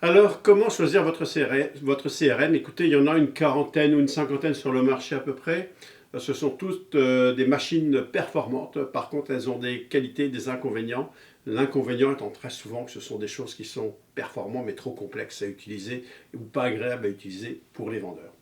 Alors, comment choisir votre CRM? Écoutez, il y en a une quarantaine ou une cinquantaine sur le marché à peu près. Ce sont toutes des machines performantes. Par contre, elles ont des qualités, des inconvénients. L'inconvénient étant très souvent que ce sont des choses qui sont performantes mais trop complexes à utiliser ou pas agréables à utiliser pour les vendeurs.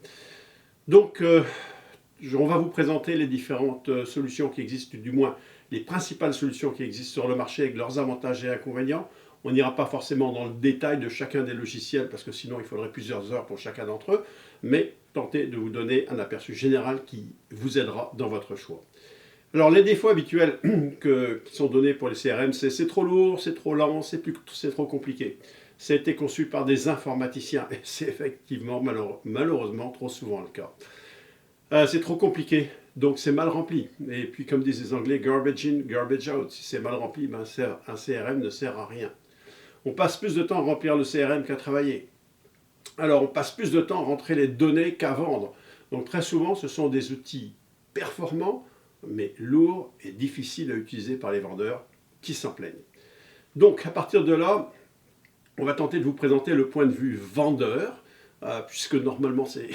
Donc, on va vous présenter les différentes solutions qui existent, du moins les principales solutions qui existent sur le marché avec leurs avantages et inconvénients. On n'ira pas forcément dans le détail de chacun des logiciels parce que sinon il faudrait plusieurs heures pour chacun d'entre eux, mais tentez de vous donner un aperçu général qui vous aidera dans votre choix. Alors les défauts habituels qui sont donnés pour les CRM, c'est trop lourd, c'est trop lent, c'est trop compliqué. Ça a été conçu par des informaticiens et c'est effectivement malheureusement trop souvent le cas. C'est trop compliqué, donc c'est mal rempli. Et puis comme disent les Anglais, garbage in, garbage out. Si c'est mal rempli, ben un CRM ne sert à rien. On passe plus de temps à remplir le CRM qu'à travailler. Alors on passe plus de temps à rentrer les données qu'à vendre. Donc très souvent ce sont des outils performants, mais lourds et difficiles à utiliser par les vendeurs qui s'en plaignent. Donc à partir de là, on va tenter de vous présenter le point de vue vendeur, puisque normalement c'est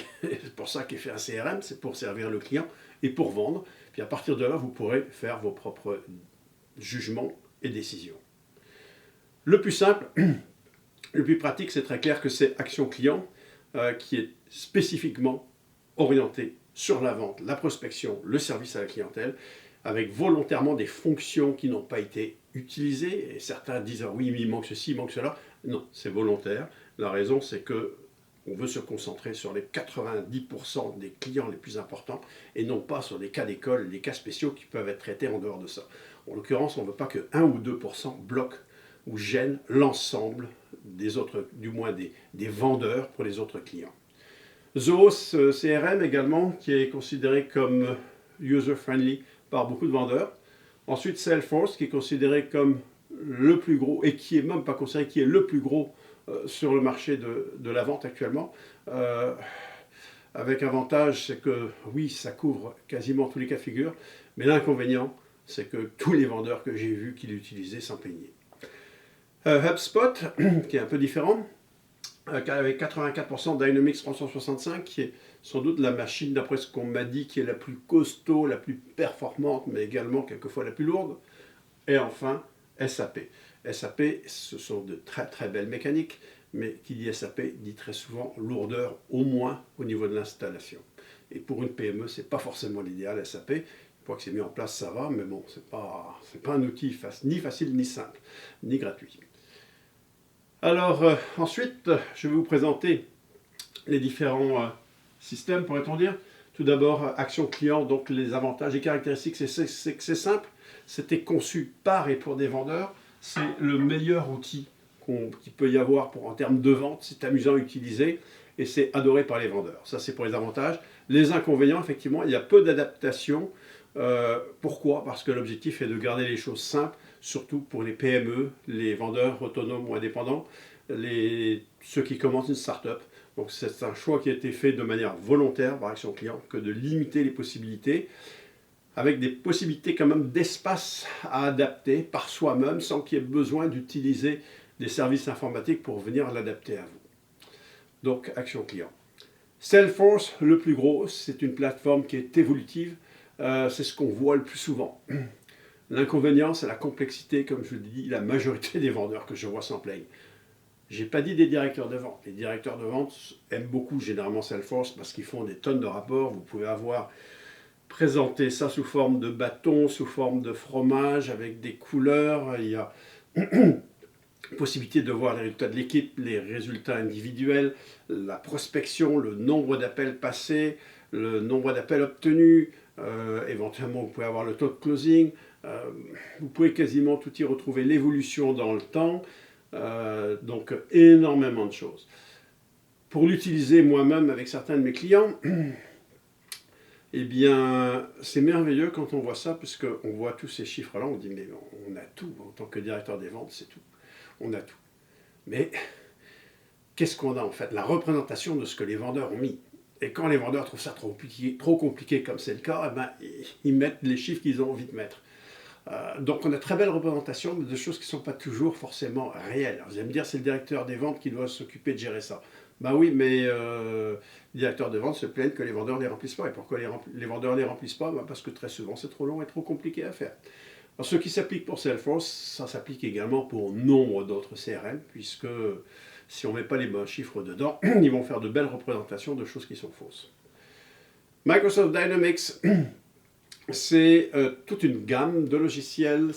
pour ça qu'est fait un CRM, c'est pour servir le client et pour vendre. Puis à partir de là, vous pourrez faire vos propres jugements et décisions. Le plus simple, le plus pratique, c'est très clair que c'est Action Client, qui est spécifiquement orienté sur la vente, la prospection, le service à la clientèle, avec volontairement des fonctions qui n'ont pas été utilisées. Et certains disent ah oui, mais il manque ceci, il manque cela. Non, c'est volontaire. La raison, c'est que on veut se concentrer sur les 90% des clients les plus importants et non pas sur les cas d'école, les cas spéciaux qui peuvent être traités en dehors de ça. En l'occurrence, on ne veut pas que 1 ou 2% bloquent ou gênent l'ensemble des autres, du moins des vendeurs pour les autres clients. Zoos CRM également, qui est considéré comme user-friendly par beaucoup de vendeurs. Ensuite, Salesforce, qui est considéré comme le plus gros, et qui est même pas considéré, qui est le plus gros sur le marché de la vente actuellement. Avec avantage, c'est que oui, ça couvre quasiment tous les cas de figure, mais l'inconvénient, c'est que tous les vendeurs que j'ai vus qui l'utilisaient s'en plaignaient. HubSpot, qui est un peu différent, avec 84% Dynamics 365, qui est sans doute la machine, d'après ce qu'on m'a dit, qui est la plus costaud, la plus performante, mais également quelquefois la plus lourde. Et enfin, SAP. SAP, ce sont de très très belles mécaniques, mais qui dit SAP dit très souvent lourdeur, au moins au niveau de l'installation. Et pour une PME, ce n'est pas forcément l'idéal, SAP. Une fois que c'est mis en place, ça va, mais bon, ce n'est pas un outil ni facile, ni simple, ni gratuit. Alors ensuite, je vais vous présenter les différents système, pourrait-on dire. Tout d'abord, Action Client, donc les avantages et caractéristiques, c'est que c'est simple. C'était conçu par et pour des vendeurs. C'est le meilleur outil qu'il peut y avoir en termes de vente. C'est amusant à utiliser et c'est adoré par les vendeurs. Ça, c'est pour les avantages. Les inconvénients, effectivement, il y a peu d'adaptation. Pourquoi? Parce que l'objectif est de garder les choses simples, surtout pour les PME, les vendeurs autonomes ou indépendants, ceux qui commencent une start-up. Donc c'est un choix qui a été fait de manière volontaire par Action Client que de limiter les possibilités, avec des possibilités quand même d'espace à adapter par soi-même sans qu'il y ait besoin d'utiliser des services informatiques pour venir l'adapter à vous. Donc Action Client. Salesforce, le plus gros, c'est une plateforme qui est évolutive, c'est ce qu'on voit le plus souvent. L'inconvénient, c'est la complexité, comme je le dis, la majorité des vendeurs que je vois s'en plaignent. Je n'ai pas dit des directeurs de vente. Les directeurs de vente aiment beaucoup généralement Salesforce parce qu'ils font des tonnes de rapports. Vous pouvez avoir présenté ça sous forme de bâton, sous forme de fromage, avec des couleurs. Il y a possibilité de voir les résultats de l'équipe, les résultats individuels, la prospection, le nombre d'appels passés, le nombre d'appels obtenus. Éventuellement, vous pouvez avoir le taux de closing. Vous pouvez quasiment tout y retrouver, l'évolution dans le temps. Donc énormément de choses. Pour l'utiliser moi-même avec certains de mes clients, eh bien c'est merveilleux quand on voit ça, puisqu'on voit tous ces chiffres-là, on dit mais on a tout, en tant que directeur des ventes, c'est tout. On a tout. Mais qu'est-ce qu'on a en fait? La représentation de ce que les vendeurs ont mis. Et quand les vendeurs trouvent ça trop compliqué comme c'est le cas, eh ben, ils mettent les chiffres qu'ils ont envie de mettre. Donc on a très belle représentation de choses qui ne sont pas toujours forcément réelles. Alors, vous allez me dire, c'est le directeur des ventes qui doit s'occuper de gérer ça. Ben oui, mais les directeurs de vente se plaignent que les vendeurs ne les remplissent pas. Et pourquoi les vendeurs ne les remplissent pas? Ben parce que très souvent c'est trop long et trop compliqué à faire. Alors, ce qui s'applique pour Salesforce, ça s'applique également pour nombre d'autres CRM, puisque si on ne met pas les bons chiffres dedans, ils vont faire de belles représentations de choses qui sont fausses. Microsoft Dynamics, c'est toute une gamme de logiciels.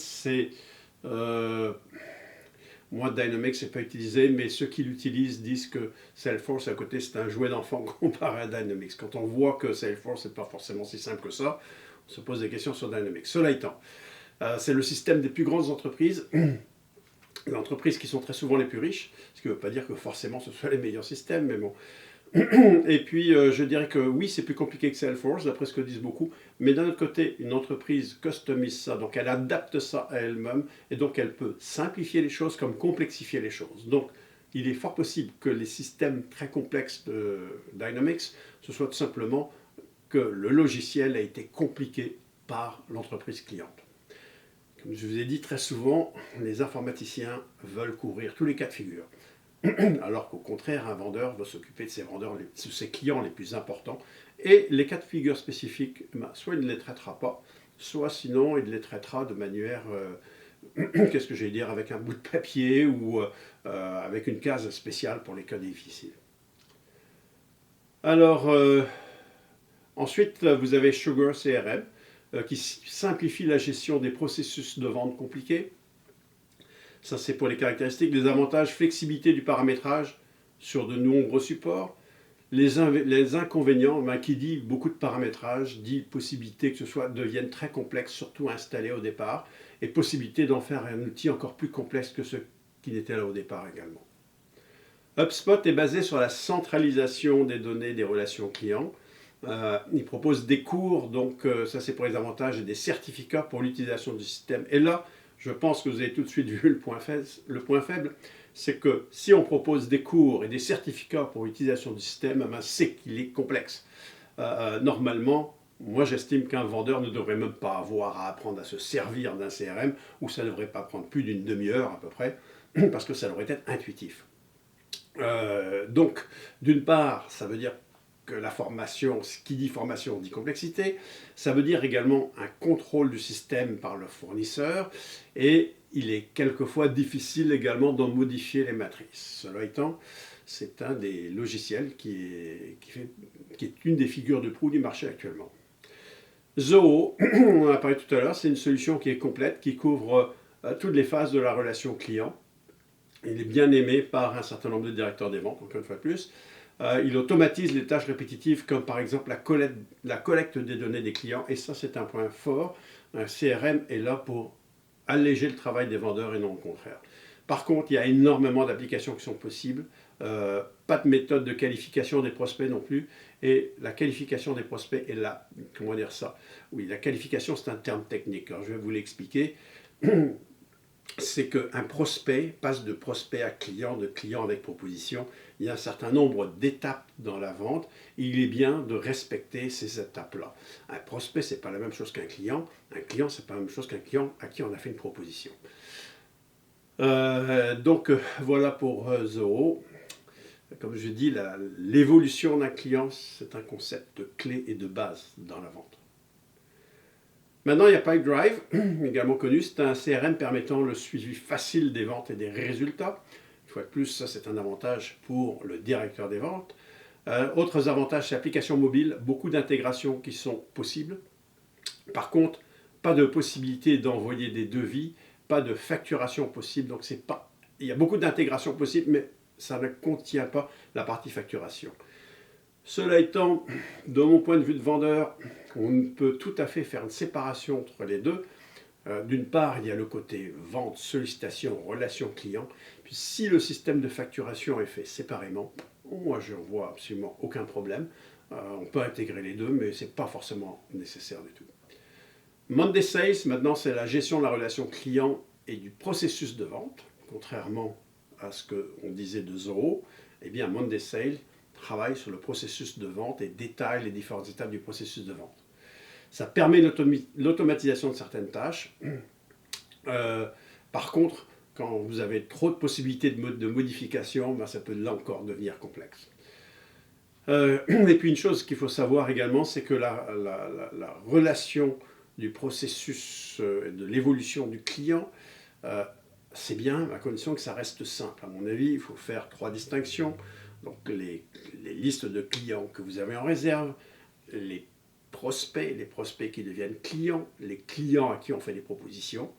Moi, Dynamics n'est pas utilisé, mais ceux qui l'utilisent disent que Salesforce, à côté, c'est un jouet d'enfant comparé à Dynamics. Quand on voit que Salesforce n'est pas forcément si simple que ça, on se pose des questions sur Dynamics. Cela étant, c'est le système des plus grandes entreprises, les entreprises qui sont très souvent les plus riches, ce qui ne veut pas dire que forcément ce soit les meilleurs systèmes, mais bon. Et puis, je dirais que oui, c'est plus compliqué que Salesforce, d'après ce que disent beaucoup, mais d'un autre côté, une entreprise customise ça, donc elle adapte ça à elle-même, et donc elle peut simplifier les choses comme complexifier les choses. Donc, il est fort possible que les systèmes très complexes de Dynamics, ce soit tout simplement que le logiciel a été compliqué par l'entreprise cliente. Comme je vous ai dit très souvent, les informaticiens veulent couvrir tous les cas de figure. Alors qu'au contraire, un vendeur va s'occuper de ses clients les plus importants. Et les cas de figure spécifiques, soit il ne les traitera pas, soit sinon il les traitera de manière, qu'est-ce que j'allais dire, avec un bout de papier ou avec une case spéciale pour les cas difficiles. Alors, ensuite, vous avez Sugar CRM, qui simplifie la gestion des processus de vente compliqués. Ça, c'est pour les caractéristiques. Les avantages, flexibilité du paramétrage sur de nombreux supports. Les inconvénients, qui dit beaucoup de paramétrage, dit possibilité que ce soit devienne très complexe, surtout installé au départ, et possibilité d'en faire un outil encore plus complexe que ce qui n'était là au départ également. HubSpot est basé sur la centralisation des données des relations clients. Il propose des cours, donc ça c'est pour les avantages, et des certificats pour l'utilisation du système. Et là, je pense que vous avez tout de suite vu le point faible, c'est que si on propose des cours et des certificats pour l'utilisation du système, c'est qu'il est complexe. Normalement, moi j'estime qu'un vendeur ne devrait même pas avoir à apprendre à se servir d'un CRM, ou ça ne devrait pas prendre plus d'une demi-heure à peu près, parce que ça devrait être intuitif. Donc, d'une part, ça veut dire que la formation, ce qui dit formation dit complexité, ça veut dire également un contrôle du système par le fournisseur, et il est quelquefois difficile également d'en modifier les matrices. Cela étant, c'est un des logiciels qui est une des figures de proue du marché actuellement. Zoho, on en a parlé tout à l'heure, c'est une solution qui est complète, qui couvre toutes les phases de la relation client. Il est bien aimé par un certain nombre de directeurs des ventes, encore une fois de plus. Il automatise les tâches répétitives comme par exemple la collecte des données des clients, et ça c'est un point fort. Un CRM est là pour alléger le travail des vendeurs et non le contraire. Par contre, il y a énormément d'applications qui sont possibles, pas de méthode de qualification des prospects non plus, et la qualification des prospects est là. Comment dire ça? Oui, la qualification c'est un terme technique, alors je vais vous l'expliquer. C'est qu'un prospect passe de prospect à client, de client avec proposition. Il y a un certain nombre d'étapes dans la vente. Il est bien de respecter ces étapes-là. Un prospect, ce n'est pas la même chose qu'un client. Un client, ce n'est pas la même chose qu'un client à qui on a fait une proposition. Donc, voilà pour Zoho. Comme je dis, l'évolution d'un client, c'est un concept clé et de base dans la vente. Maintenant, il y a Pipedrive, également connu. C'est un CRM permettant le suivi facile des ventes et des résultats. Une fois de plus, ça c'est un avantage pour le directeur des ventes. Autres avantages, c'est l'application mobile, beaucoup d'intégrations qui sont possibles. Par contre, pas de possibilité d'envoyer des devis, pas de facturation possible. Donc il y a beaucoup d'intégrations possibles, mais ça ne contient pas la partie facturation. Cela étant, de mon point de vue de vendeur, on peut tout à fait faire une séparation entre les deux. D'une part, il y a le côté vente, sollicitation, relation client. Puis si le système de facturation est fait séparément, moi je ne vois absolument aucun problème. On peut intégrer les deux, mais ce n'est pas forcément nécessaire du tout. Monday Sales, maintenant, c'est la gestion de la relation client et du processus de vente. Contrairement à ce qu'on disait de Zoho, eh bien Monday Sales travaille sur le processus de vente et détaille les différentes étapes du processus de vente. Ça permet l'automatisation de certaines tâches. Par contre, quand vous avez trop de possibilités de modification, ben, ça peut là encore devenir complexe. Et puis une chose qu'il faut savoir également, c'est que la relation du processus de l'évolution du client, c'est bien à condition que ça reste simple. À mon avis, il faut faire 3 distinctions. Donc les listes de clients que vous avez en réserve, les prospects qui deviennent clients, les clients à qui on fait des propositions,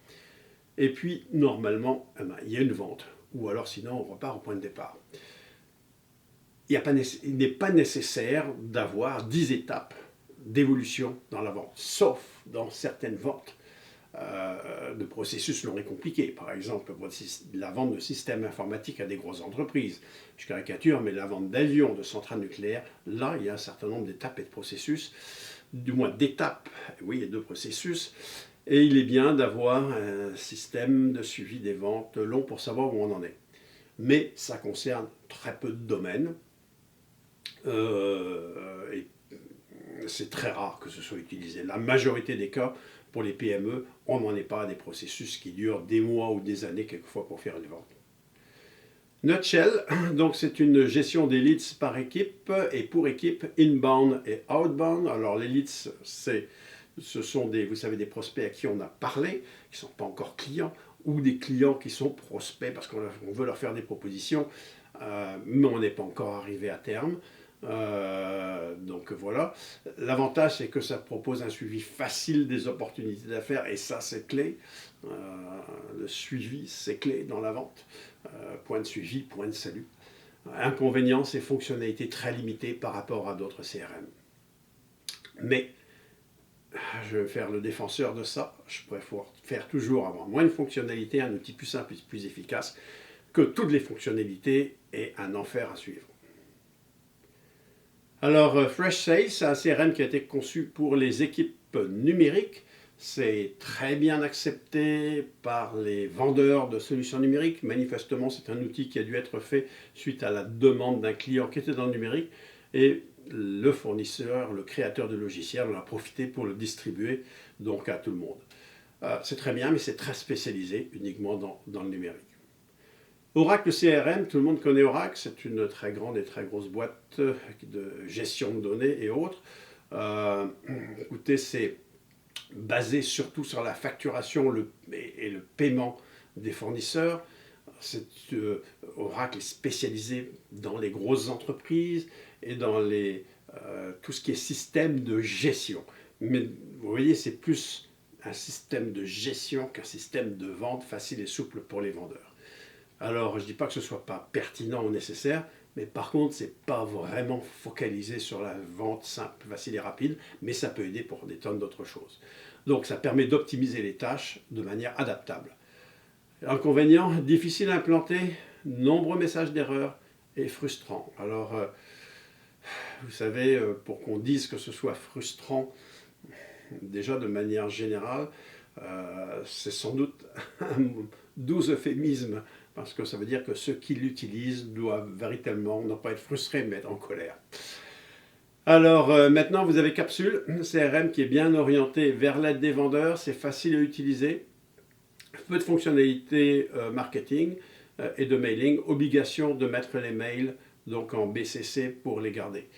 et puis normalement, eh ben, il y a une vente, ou alors sinon on repart au point de départ. Il n'est pas nécessaire d'avoir 10 étapes d'évolution dans la vente, sauf dans certaines ventes de processus longs et compliqués. Par exemple, la vente de systèmes informatiques à des grosses entreprises. Je caricature, mais la vente d'avions, de centrales nucléaires, là, il y a un certain nombre d'étapes et de processus, du moins d'étapes, oui, et de processus. Et il est bien d'avoir un système de suivi des ventes long pour savoir où on en est. Mais ça concerne très peu de domaines. Et c'est très rare que ce soit utilisé. La majorité des cas, pour les PME, on n'en est pas à des processus qui durent des mois ou des années quelquefois pour faire une vente. Nutshell, donc c'est une gestion des leads par équipe et pour équipe, inbound et outbound. Alors les leads, ce sont vous savez, des prospects à qui on a parlé, qui ne sont pas encore clients, ou des clients qui sont prospects parce qu'on veut leur faire des propositions, mais on n'est pas encore arrivé à terme. Donc voilà, l'avantage c'est que ça propose un suivi facile des opportunités d'affaires et ça c'est clé, le suivi c'est clé dans la vente, point de suivi, point de salut. Inconvénient, c'est fonctionnalités très limitées par rapport à d'autres CRM. Mais je vais faire le défenseur de ça, je préfère toujours avoir moins de fonctionnalités, un outil plus simple et plus efficace que toutes les fonctionnalités et un enfer à suivre. Alors, FreshSales, c'est un CRM qui a été conçu pour les équipes numériques. C'est très bien accepté par les vendeurs de solutions numériques. Manifestement, c'est un outil qui a dû être fait suite à la demande d'un client qui était dans le numérique. Et le fournisseur, le créateur de logiciels, en a profité pour le distribuer donc à tout le monde. C'est très bien, mais c'est très spécialisé uniquement dans le numérique. Oracle CRM, tout le monde connaît Oracle, c'est une très grande et très grosse boîte de gestion de données et autres. Écoutez, c'est basé surtout sur la facturation et le paiement des fournisseurs. Oracle est spécialisé dans les grosses entreprises et dans tout ce qui est système de gestion. Mais vous voyez, c'est plus un système de gestion qu'un système de vente facile et souple pour les vendeurs. Alors, je ne dis pas que ce ne soit pas pertinent ou nécessaire, mais par contre, ce n'est pas vraiment focalisé sur la vente simple, facile et rapide, mais ça peut aider pour des tonnes d'autres choses. Donc, ça permet d'optimiser les tâches de manière adaptable. Inconvénient, difficile à implanter, nombreux messages d'erreur et frustrant. Alors, vous savez, pour qu'on dise que ce soit frustrant, déjà de manière générale, c'est sans doute un doux euphémisme, parce que ça veut dire que ceux qui l'utilisent doivent véritablement non pas être frustrés, mais être en colère. Alors maintenant, vous avez Capsule, CRM qui est bien orienté vers l'aide des vendeurs, c'est facile à utiliser, peu de fonctionnalités marketing et de mailing, obligation de mettre les mails donc en BCC pour les garder.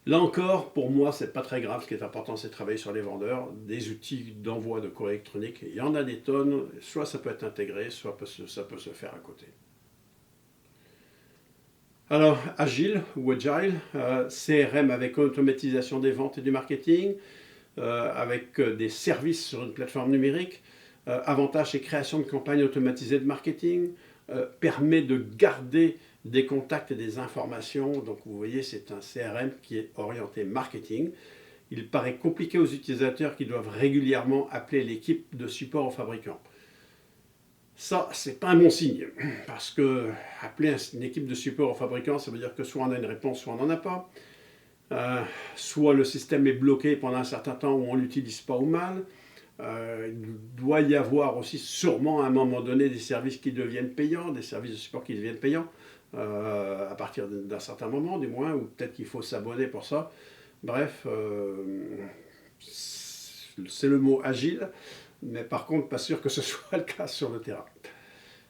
Là encore, pour moi, c'est pas très grave. Ce qui est important, c'est de travailler sur les vendeurs, des outils d'envoi de courrier électronique. Il y en a des tonnes. Soit ça peut être intégré, soit ça peut se faire à côté. Alors, Agile ou Agile, CRM avec automatisation des ventes et du marketing, avec des services sur une plateforme numérique. Avantage et création de campagnes automatisées de marketing, permet de garder des contacts et des informations. Donc vous voyez, c'est un CRM qui est orienté marketing. Il paraît compliqué aux utilisateurs qui doivent régulièrement appeler l'équipe de support aux fabricants. Ça, c'est pas un bon signe, parce que appeler une équipe de support aux fabricants, ça veut dire que soit on a une réponse, soit on n'en a pas. Soit le système est bloqué pendant un certain temps où on ne l'utilise pas ou mal. Il doit y avoir aussi sûrement à un moment donné des services qui deviennent payants, des services de support qui deviennent payants, à partir d'un certain moment du moins, ou peut-être qu'il faut s'abonner pour ça. Bref, c'est le mot agile. mais par contre, pas sûr que ce soit le cas sur le terrain.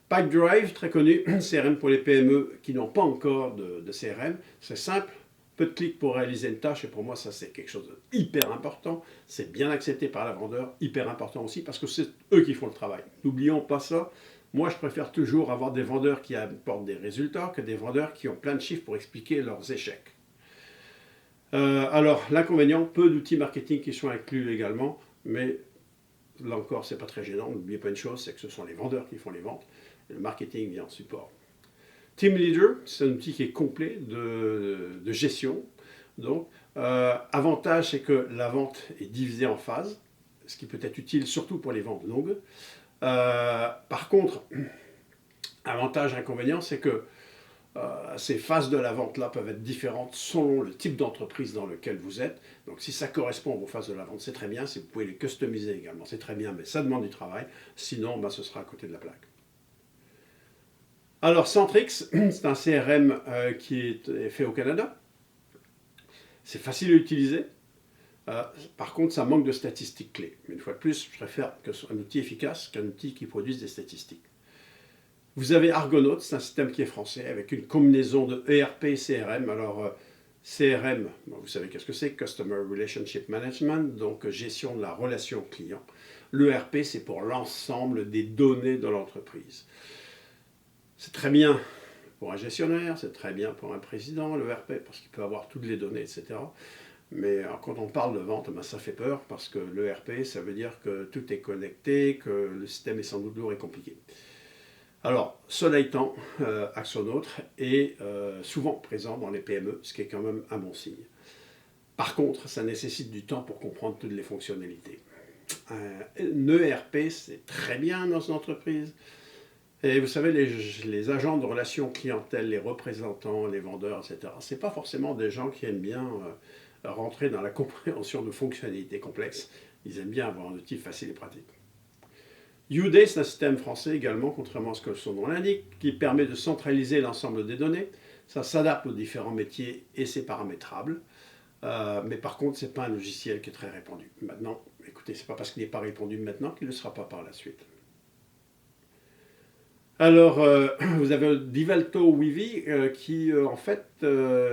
Pipedrive, très connu, CRM pour les PME qui n'ont pas encore de CRM. C'est simple, peu de clics pour réaliser une tâche, et pour moi, ça, c'est quelque chose d'hyper important. C'est bien accepté par la vendeur, hyper important aussi, parce que c'est eux qui font le travail. N'oublions pas ça. Moi, je préfère toujours avoir des vendeurs qui apportent des résultats que des vendeurs qui ont plein de chiffres pour expliquer leurs échecs. Alors, l'inconvénient, peu d'outils marketing qui sont inclus également, mais là encore, c'est pas très gênant. N'oubliez pas une chose, c'est que ce sont les vendeurs qui font les ventes, et le marketing vient en support. Team Leader, c'est un outil qui est complet de gestion. Donc, avantage, c'est que la vente est divisée en phases, ce qui peut être utile surtout pour les ventes longues. Par contre, avantage, inconvénient, c'est que ces phases de la vente-là peuvent être différentes selon le type d'entreprise dans lequel vous êtes. Donc si ça correspond à vos phases de la vente, c'est très bien. Si vous pouvez les customiser également, c'est très bien, mais ça demande du travail. Sinon, ce sera à côté de la plaque. Alors Centrix, c'est un CRM qui est fait au Canada. C'est facile à utiliser. Par contre, ça manque de statistiques clés. Mais une fois de plus, je préfère que ce soit un outil efficace qu'un outil qui produise des statistiques. Vous avez Argonaut, c'est un système qui est français, avec une combinaison de ERP et CRM. Alors, CRM, vous savez qu'est-ce que c'est, Customer Relationship Management, donc gestion de la relation client. L'ERP, c'est pour l'ensemble des données de l'entreprise. C'est très bien pour un gestionnaire, c'est très bien pour un président, l'ERP, parce qu'il peut avoir toutes les données, etc. Mais alors, quand on parle de vente, ça fait peur, parce que l'ERP, ça veut dire que tout est connecté, que le système est sans doute lourd et compliqué. Alors, cela étant, Axonaut est souvent présent dans les PME, ce qui est quand même un bon signe. Par contre, ça nécessite du temps pour comprendre toutes les fonctionnalités. Un ERP, c'est très bien dans une entreprise. Et vous savez, les agents de relations clientèle, les représentants, les vendeurs, etc., ce n'est pas forcément des gens qui aiment bien rentrer dans la compréhension de fonctionnalités complexes. Ils aiment bien avoir un outil facile et pratique. Uday, c'est un système français également, contrairement à ce que son nom l'indique, qui permet de centraliser l'ensemble des données. Ça s'adapte aux différents métiers et c'est paramétrable. Mais par contre, ce n'est pas un logiciel qui est très répandu. Maintenant, écoutez, ce n'est pas parce qu'il n'est pas répandu maintenant qu'il ne le sera pas par la suite. Alors, vous avez Divalto Wivi qui, en fait,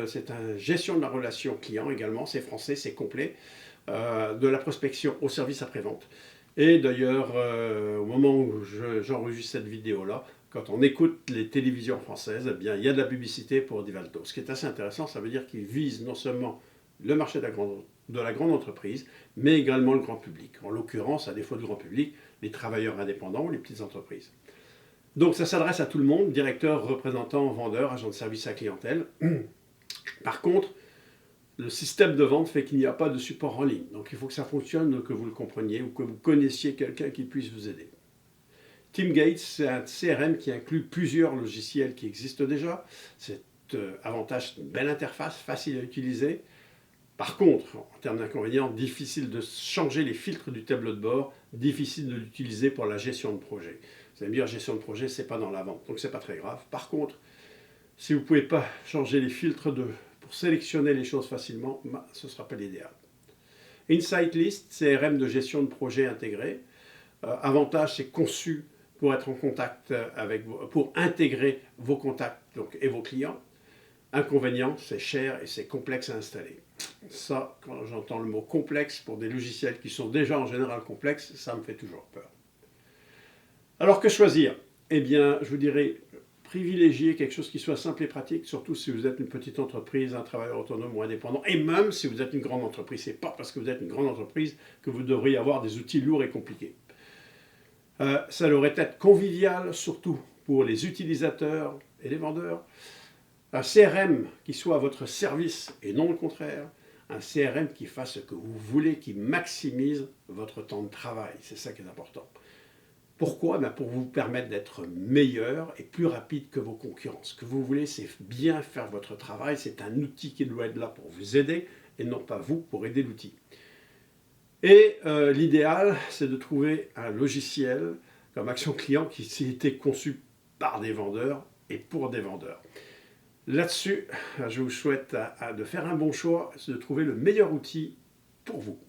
c'est une gestion de la relation client également. C'est français, c'est complet. De la prospection au service après-vente. Et d'ailleurs, au moment où j'enregistre cette vidéo-là, quand on écoute les télévisions françaises, eh bien, il y a de la publicité pour Divalto. Ce qui est assez intéressant, ça veut dire qu'ils visent non seulement le marché de la grande entreprise, mais également le grand public. En l'occurrence, à défaut de grand public, les travailleurs indépendants ou les petites entreprises. Donc ça s'adresse à tout le monde, directeur, représentant, vendeur, agent de service à clientèle. Par contre, le système de vente fait qu'il n'y a pas de support en ligne. Donc il faut que ça fonctionne, que vous le compreniez ou que vous connaissiez quelqu'un qui puisse vous aider. Teamgate, c'est un CRM qui inclut plusieurs logiciels qui existent déjà. C'est avantage, une belle interface, facile à utiliser. Par contre, en termes d'inconvénients, difficile de changer les filtres du tableau de bord, difficile de l'utiliser pour la gestion de projet. Vous allez me dire, gestion de projet, c'est pas dans la vente, donc c'est pas très grave. Par contre, si vous ne pouvez pas changer les filtres pour sélectionner les choses facilement, ce ne sera pas l'idéal. InsightList, CRM de gestion de projet intégré. Avantage, c'est conçu pour être en contact pour intégrer vos contacts et vos clients. Inconvénient, c'est cher et c'est complexe à installer. Ça, quand j'entends le mot complexe pour des logiciels qui sont déjà en général complexes, ça me fait toujours peur. Alors que choisir? Eh bien, je vous dirais, privilégier quelque chose qui soit simple et pratique, surtout si vous êtes une petite entreprise, un travailleur autonome ou indépendant, et même si vous êtes une grande entreprise. Ce n'est pas parce que vous êtes une grande entreprise que vous devriez avoir des outils lourds et compliqués. Ça devrait être convivial, surtout pour les utilisateurs et les vendeurs. Un CRM qui soit à votre service et non le contraire. Un CRM qui fasse ce que vous voulez, qui maximise votre temps de travail. C'est ça qui est important. Pourquoi? Pour vous permettre d'être meilleur et plus rapide que vos concurrents. Ce que vous voulez, c'est bien faire votre travail. C'est un outil qui doit être là pour vous aider et non pas vous pour aider l'outil. Et l'idéal, c'est de trouver un logiciel comme Action Client qui a été conçu par des vendeurs et pour des vendeurs. Là-dessus, je vous souhaite de faire un bon choix, de trouver le meilleur outil pour vous.